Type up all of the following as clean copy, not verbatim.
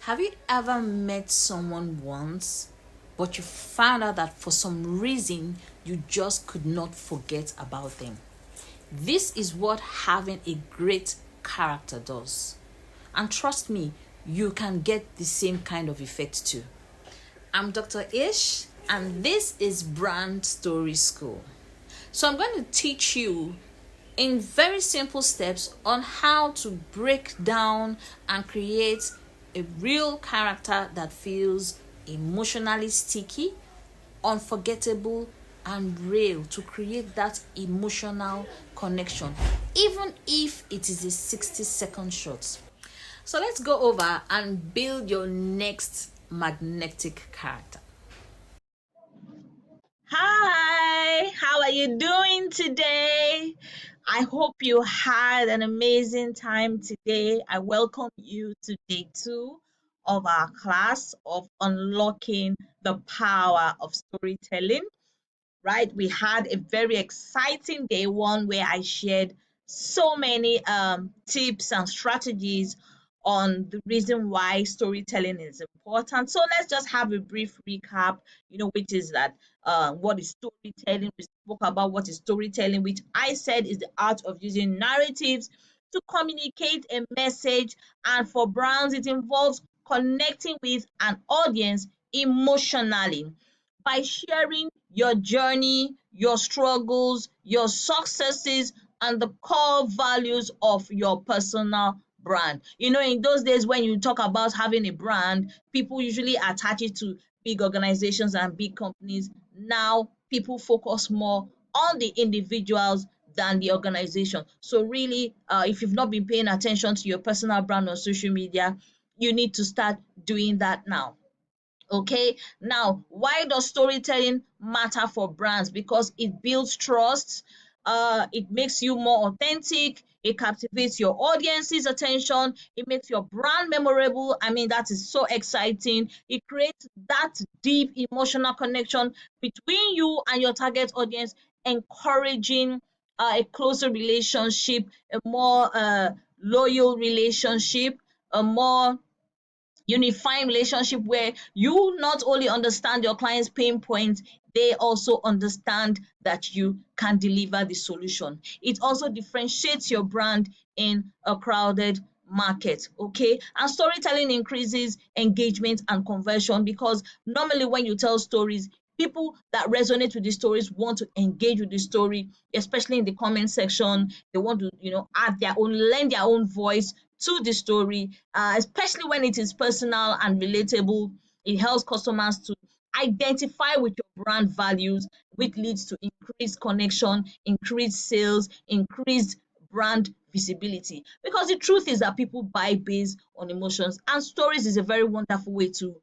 Have you ever met someone once, but you found out that for some reason you just could not forget about them? This is what having a great character does. And trust me, you can get the same kind of effect too. I'm Dr. Ish, and this is Brand Story School. So, I'm going to teach you in very simple steps on how to break down and create a real character that feels emotionally sticky, unforgettable, and real to create that emotional connection, even if it is a 60-second shot. So let's go over and build your next magnetic character. Hi, how are you doing today? I hope you had an amazing time today. I welcome you to day two of our class of unlocking the power of storytelling. Right? We had a very exciting day one where I shared so many tips and strategies on the reason why storytelling is important. So let's just have a brief recap, which is that what is storytelling? We spoke about what is storytelling, which I said is the art of using narratives to communicate a message. And for brands, it involves connecting with an audience emotionally by sharing your journey, your struggles, your successes, and the core values of your personal brand. In those days when you talk about having a brand, people usually attach it to big organizations and big companies. Now, people focus more on the individuals than the organization. So, really, if you've not been paying attention to your personal brand on social media, you need to start doing that now. Okay, now why does storytelling matter for brands? Because it builds trust, it makes you more authentic, it captivates your audience's attention, it makes your brand memorable. I mean, that is so exciting. It creates that deep emotional connection between you and your target audience, encouraging a closer relationship, a more loyal relationship, a more unifying relationship where you not only understand your client's pain points, they also understand that you can deliver the solution. It also differentiates your brand in a crowded market. Okay, and storytelling increases engagement and conversion because normally when you tell stories, people that resonate with the stories want to engage with the story, especially in the comment section. They want to add their own, lend their own voice to the story, especially when it is personal and relatable. It helps customers to identify with your brand values, which leads to increased connection, increased sales, increased brand visibility. Because the truth is that people buy based on emotions, and stories is a very wonderful way to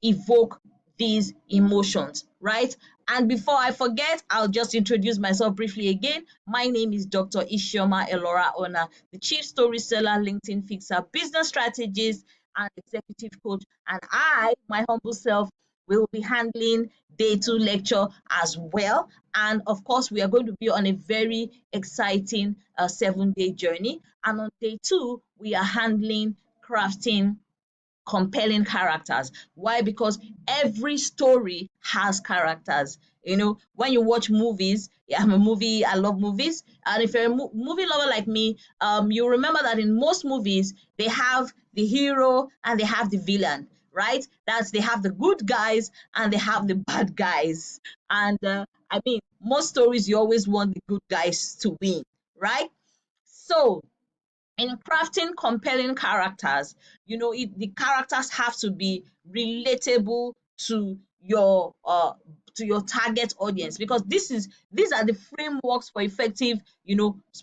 evoke these emotions, right? And before I forget, I'll just introduce myself briefly again. My name is Dr. Ishioma Elora Ona, the Chief Story Seller, LinkedIn Fixer, Business Strategist, and Executive Coach. And I, my humble self, will be handling day two lecture as well. And of course, we are going to be on a very exciting 7-day journey. And on day two, we are handling crafting compelling characters. Why? Because every story has characters. When you watch movies, yeah, I love movies. And if you're a movie lover like me, you remember that in most movies, they have the hero and they have the villain, right? They have the good guys and they have the bad guys. And I mean, most stories, you always want the good guys to win, right? So, in crafting compelling characters, the characters have to be relatable to your target audience, because these are the frameworks for effective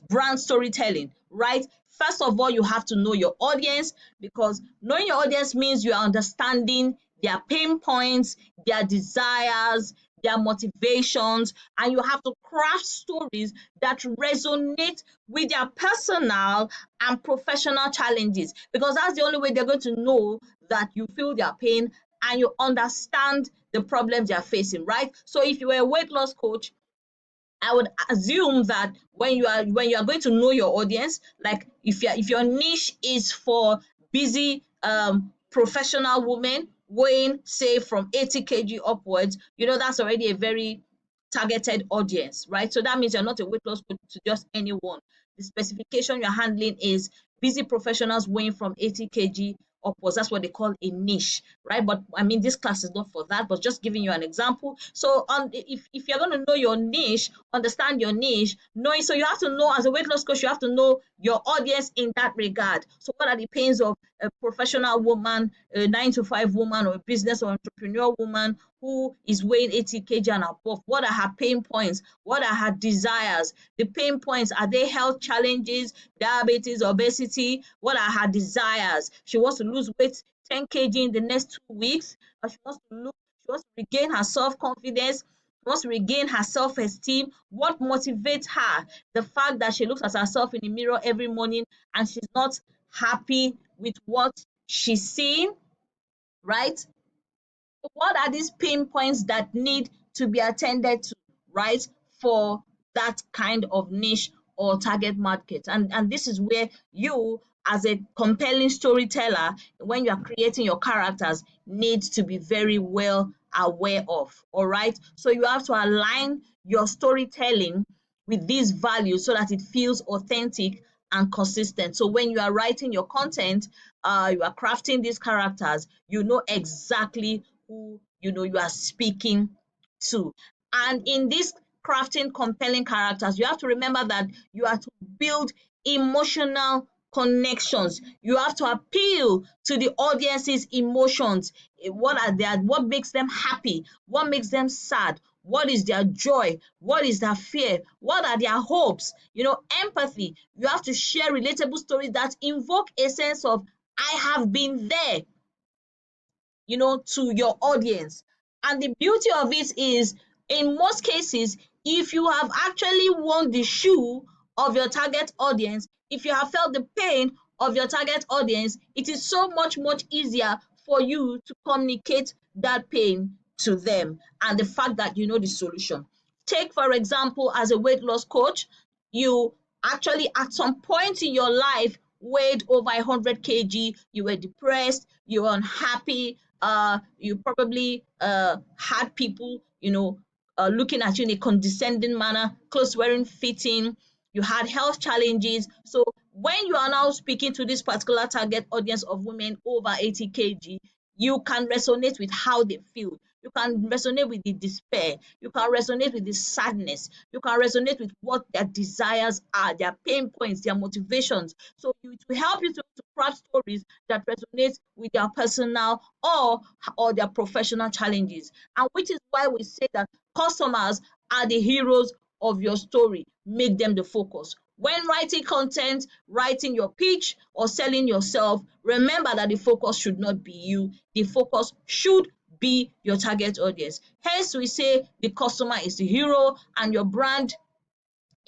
brand storytelling, right? First of all, you have to know your audience, because knowing your audience means you are understanding their pain points, their desires, their motivations, and you have to craft stories that resonate with their personal and professional challenges, because that's the only way they're going to know that you feel their pain and you understand the problems they're facing, right? So if you were a weight loss coach, I would assume that when you are going to know your audience, like if your niche is for busy professional woman weighing, say, from 80 kg upwards, that's already a very targeted audience, right? So that means you're not a weight loss coach to just anyone. The specification you're handling is busy professionals weighing from 80 kg upwards. That's what they call a niche, right? But I mean, this class is not for that, but just giving you an example. So if you're going to know your niche, understand your niche, knowing, so you have to know, as a weight loss coach, you have to know your audience in that regard. So what are the pains of a professional woman, a 9-to-5 woman, or a business or entrepreneur woman who is weighing 80 kg and above? What are her pain points? What are her desires? The pain points, are they health challenges, diabetes, obesity? What are her desires? She wants to lose weight 10 kg in the next 2 weeks, or she wants to regain her self-confidence, wants to regain her self-esteem. What motivates her? The fact that she looks at herself in the mirror every morning and she's not happy with what she's seeing, right? What are these pain points that need to be attended to, right, for that kind of niche or target market? And this is where you, as a compelling storyteller, when you are creating your characters, need to be very well aware of. All right, so you have to align your storytelling with these values so that it feels authentic and consistent. So when you are writing your content, you are crafting these characters, you know exactly who you are speaking to. And in this crafting compelling characters, you have to remember that you are to build emotional connections. You have to appeal to the audience's emotions. What makes them happy? What makes them sad? What is their joy? What is their fear? What are their hopes? Empathy. You have to share relatable stories that invoke a sense of I have been there, to your audience. And the beauty of it is, in most cases, if you have actually worn the shoe of your target audience, if you have felt the pain of your target audience, it is so much, much easier for you to communicate that pain to them and the fact that you know the solution. Take, for example, as a weight loss coach, you actually at some point in your life weighed over 100 kg, you were depressed, you were unhappy, you probably had people, looking at you in a condescending manner, clothes wearing fitting, you had health challenges. So when you are now speaking to this particular target audience of women over 80 kg, you can resonate with how they feel. You can resonate with the despair. You can resonate with the sadness. You can resonate with what their desires are, their pain points, their motivations. So it will help you to craft stories that resonate with their personal or their professional challenges. And which is why we say that customers are the heroes of your story. Make them the focus. When writing content, writing your pitch, or selling yourself, remember that the focus should not be you. The focus should be your target audience. Hence, we say the customer is the hero and your brand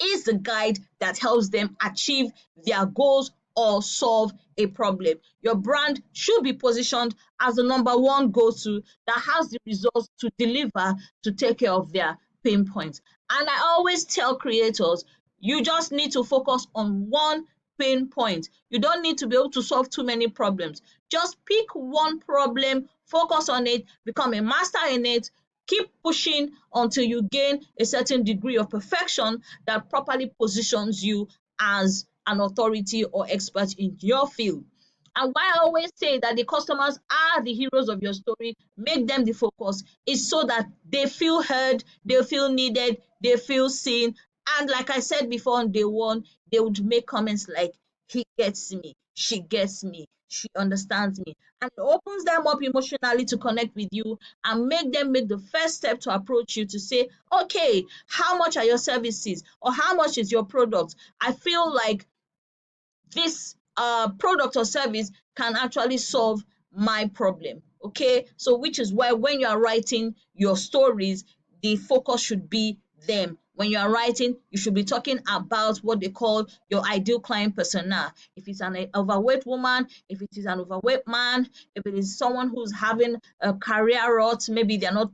is the guide that helps them achieve their goals or solve a problem. Your brand should be positioned as the number one go-to that has the results to deliver to take care of their pain points. And I always tell creators, you just need to focus on one pain point. You don't need to be able to solve too many problems. Just pick one problem, focus on it, become a master in it, keep pushing until you gain a certain degree of perfection that properly positions you as an authority or expert in your field. And why I always say that the customers are the heroes of your story, make them the focus, is so that they feel heard, they feel needed, they feel seen. And like I said before on day one, they would make comments like, he gets me, she understands me. And it opens them up emotionally to connect with you and make them make the first step to approach you to say, okay, how much are your services or how much is your product? I feel like this product or service can actually solve my problem. Okay, so which is why when you are writing your stories, the focus should be them. When you are writing, you should be talking about what they call your ideal client persona. If it's an overweight woman, if it is an overweight man, if it is someone who's having a career rot, maybe they're not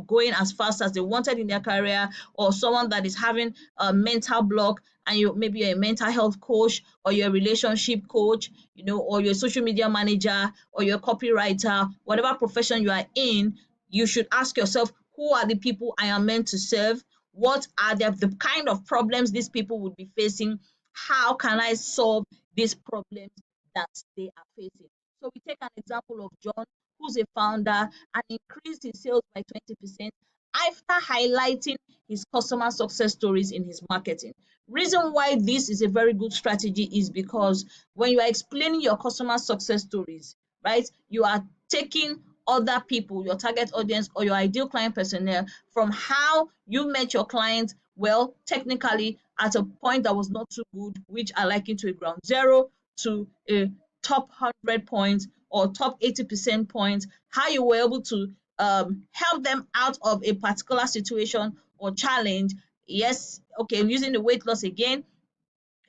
going as fast as they wanted in their career, or someone that is having a mental block, and maybe you're a mental health coach, or you're a relationship coach, or you're a social media manager, or you're a copywriter, whatever profession you are in, you should ask yourself, who are the people I am meant to serve? What are the kind of problems these people would be facing? How can I solve these problems that they are facing? So we take an example of John, who's a founder, and increased his sales by 20% after highlighting his customer success stories in his marketing. Reason why this is a very good strategy is because when you are explaining your customer success stories, right, you are taking other people, your target audience or your ideal client personnel, from how you met your client, well, technically at a point that was not too good, which I liken to a ground zero, to a top 100 points or top 80% points, how you were able to help them out of a particular situation or challenge. Yes, okay, I'm using the weight loss again.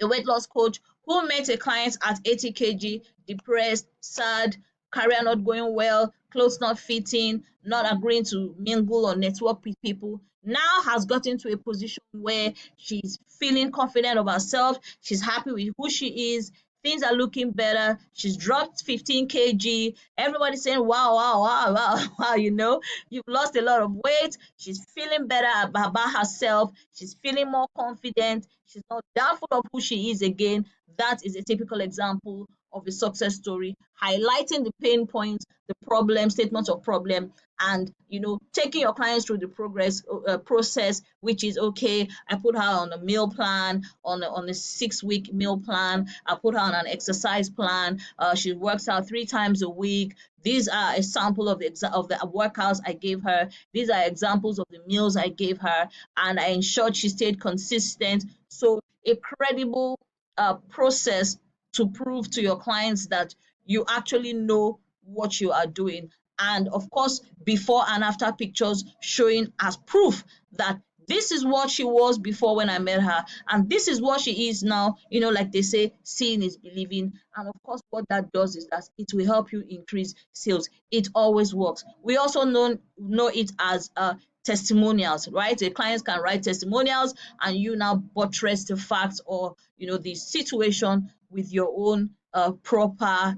A weight loss coach who met a client at 80 kg, depressed, sad, career not going well, clothes not fitting, not agreeing to mingle or network with people, now has gotten to a position where she's feeling confident of herself, she's happy with who she is, things are looking better, she's dropped 15 kg, everybody's saying, wow, wow, wow, wow, wow, you've lost a lot of weight, she's feeling better about herself, she's feeling more confident, she's not doubtful of who she is again. That is a typical example of a success story, highlighting the pain points, the problem, statements of problem, and taking your clients through the process, which is, okay, I put her on a meal plan, on a 6-week meal plan, I put her on an exercise plan, she works out 3 times a week. These are a sample of the workouts I gave her. These are examples of the meals I gave her, and I ensured she stayed consistent. So a credible process to prove to your clients that you actually know what you are doing. And of course, before and after pictures showing as proof that this is what she was before when I met her, and this is what she is now. Like they say, seeing is believing. And of course, what that does is that it will help you increase sales. It always works. We also know it as testimonials, right? The clients can write testimonials, and you now buttress the facts or the situation with your own proper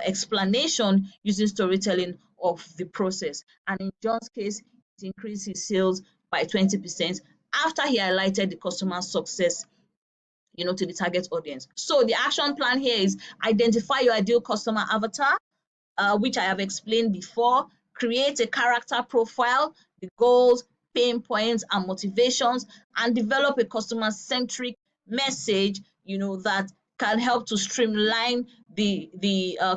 explanation using storytelling of the process. And in John's case, it increased his sales by 20% after he highlighted the customer success to the target audience. So the action plan here is identify your ideal customer avatar, which I have explained before. Create a character profile, the goals, pain points, and motivations, and develop a customer-centric message, that can help to streamline the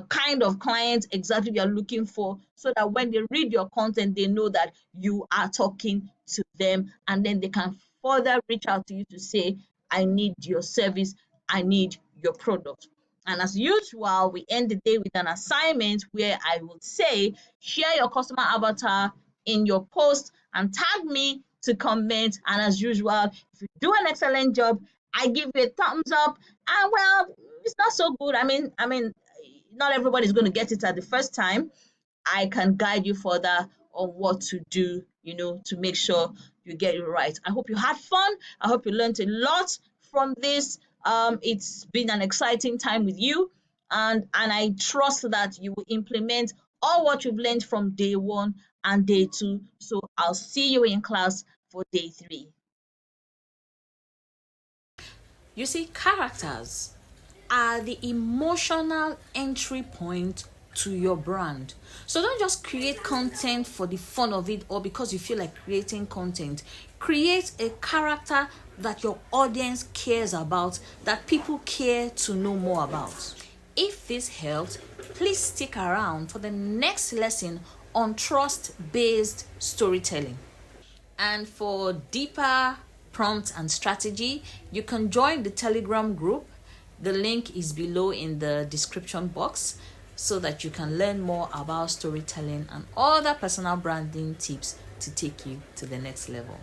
kind of client exactly you're looking for, so that when they read your content, they know that you are talking to them, and then they can further reach out to you to say, I need your service, I need your product. And as usual, we end the day with an assignment where I would say, share your customer avatar in your post and tag me to comment. And as usual, if you do an excellent job, I give you a thumbs up. And well, it's not so good. I mean, not everybody's going to get it at the first time. I can guide you further on what to do, to make sure you get it right. I hope you had fun. I hope you learned a lot from this. It's been an exciting time with you, and I trust that you will implement all what you've learned from day 1 and day 2. So I'll see you in class for day 3. You see, characters are the emotional entry point to your brand. So don't just create content for the fun of it or because you feel like creating content. Create a character that your audience cares about, that people care to know more about. If this helped, please stick around for the next lesson on trust-based storytelling. And for deeper prompts and strategy, you can join the Telegram group. The link is below in the description box, so that you can learn more about storytelling and other personal branding tips to take you to the next level.